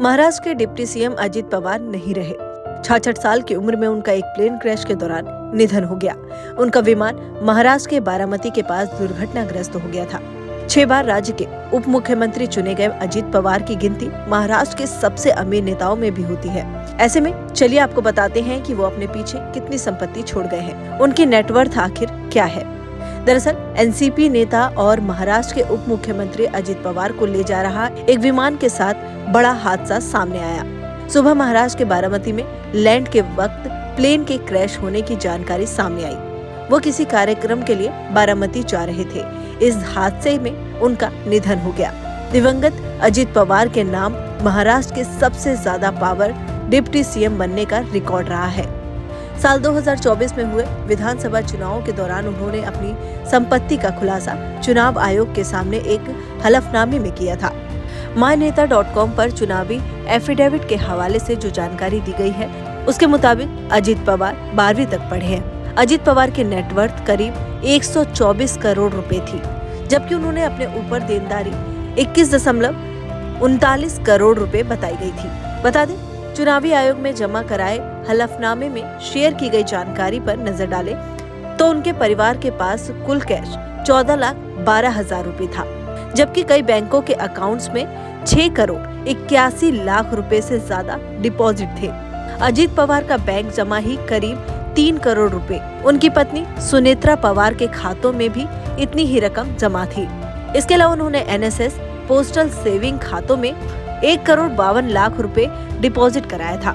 महाराष्ट्र के deputy CM Ajit Pawar नहीं रहे। 66 साल की उम्र में उनका एक प्लेन क्रैश के दौरान निधन हो गया। उनका विमान महाराष्ट्र के बारामती के पास दुर्घटनाग्रस्त हो गया था। 6 बार राज्य के उप मुख्यमंत्री चुने गए अजित पवार की गिनती महाराष्ट्र के सबसे अमीर नेताओं में भी होती है। ऐसे में चलिए आपको बताते हैं कि वो अपने पीछे कितनी संपत्ति छोड़ गए हैं। उनकी नेटवर्थ आखिर क्या है। दरअसल एनसीपी नेता और महाराष्ट्र के उप मुख्यमंत्री अजित पवार को ले जा रहा एक विमान के साथ बड़ा हादसा सामने आया। सुबह महाराष्ट्र के बारामती में लैंड के वक्त प्लेन के क्रैश होने की जानकारी सामने आई। वो किसी कार्यक्रम के लिए बारामती जा रहे थे। इस हादसे में उनका निधन हो गया। दिवंगत अजित पवार के नाम महाराष्ट्र के सबसे ज्यादा पावर डिप्टी सीएम बनने का रिकॉर्ड रहा है। साल 2024 में हुए विधानसभा चुनावों के दौरान उन्होंने अपनी संपत्ति का खुलासा चुनाव आयोग के सामने एक हलफनामे में किया था। myनेता.com पर चुनावी एफिडेविट के हवाले से जो जानकारी दी गई है, उसके मुताबिक अजित पवार 12वीं तक पढ़े हैं। अजित पवार की नेटवर्थ करीब 124 करोड़ रुपए थी, जबकि उन्होंने अपने ऊपर देनदारी 21.39 करोड़ रुपए बताई गई थी। बता दें, चुनावी आयोग में जमा कराए हलफनामे में शेयर की गई जानकारी पर नजर डालें तो उनके परिवार के पास कुल कैश 14,12,000 रुपए था, जबकि कई बैंकों के अकाउंट्स में 6 करोड़ 81 लाख रुपए से ज्यादा डिपॉजिट थे। अजित पवार का बैंक जमा ही करीब 3 करोड़ रुपए। उनकी पत्नी सुनेत्रा पवार के खातों में भी इतनी ही रकम जमा थी। इसके अलावा उन्होंने एनएसएस पोस्टल सेविंग खातों में 1 करोड़ 52 लाख रुपए डिपॉजिट कराया था।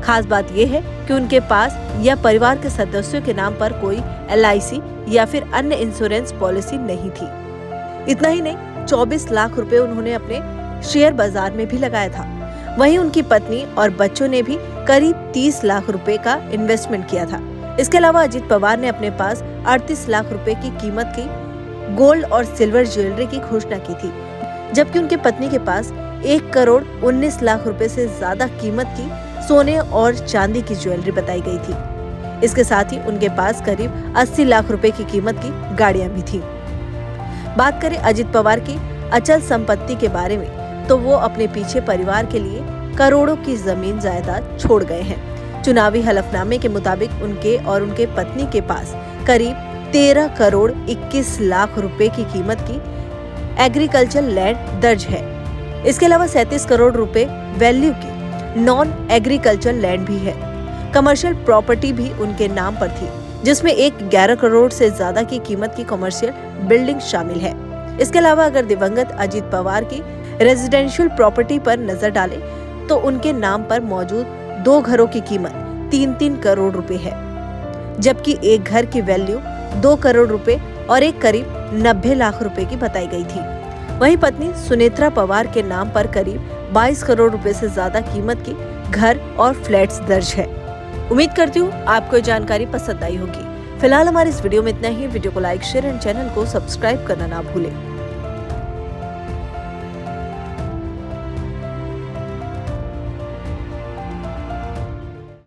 खास बात यह है कि उनके पास या परिवार के सदस्यों के नाम पर कोई LIC या फिर अन्य इंश्योरेंस पॉलिसी नहीं थी। इतना ही नहीं, 24 लाख रुपए उन्होंने अपने शेयर बाजार में भी लगाया था। वहीं उनकी पत्नी और बच्चों ने भी करीब 30 लाख रुपए का इन्वेस्टमेंट किया था। इसके अलावा अजित पवार ने अपने पास 38 लाख रुपए की कीमत की गोल्ड और सिल्वर ज्वेलरी की घोषणा की थी, जबकि उनके पत्नी के पास 1 करोड़ 19 लाख रुपए से ज्यादा कीमत की सोने और चांदी की ज्वेलरी बताई गई थी। इसके साथ ही उनके पास करीब 80 लाख रुपए की कीमत की गाड़ियां भी थी। बात करें अजित पवार की अचल संपत्ति के बारे में, तो वो अपने पीछे परिवार के लिए करोड़ों की जमीन जायदाद छोड़ गए हैं। चुनावी हलफनामे के मुताबिक उनके और उनके पत्नी के पास करीब 13 करोड़ 21 लाख रुपए की कीमत की एग्रीकल्चर लैंड दर्ज है। इसके अलावा 37 करोड़ रुपए वैल्यू की नॉन एग्रीकल्चर लैंड भी है। कमर्शियल प्रॉपर्टी भी उनके नाम पर थी, जिसमें 11 करोड़ से ज्यादा की कीमत की कमर्शियल बिल्डिंग शामिल है। इसके अलावा अगर दिवंगत अजित पवार की रेजिडेंशियल प्रॉपर्टी पर नजर डालें तो उनके नाम पर मौजूद 2 घरों की कीमत 3-3 करोड़ रुपए है, जबकि एक घर की वैल्यू 2 करोड़ रुपए और एक करीब 90 लाख रुपए की बताई गई थी। वहीं पत्नी सुनेत्रा पवार के नाम पर करीब 22 करोड़ रुपए से ज्यादा कीमत की घर और फ्लैट्स दर्ज है। उम्मीद करती हूँ आपको ये जानकारी पसंद आई होगी। फिलहाल हमारे इस वीडियो में इतना ही। वीडियो को लाइक, शेयर एंड चैनल को सब्सक्राइब करना ना भूलें।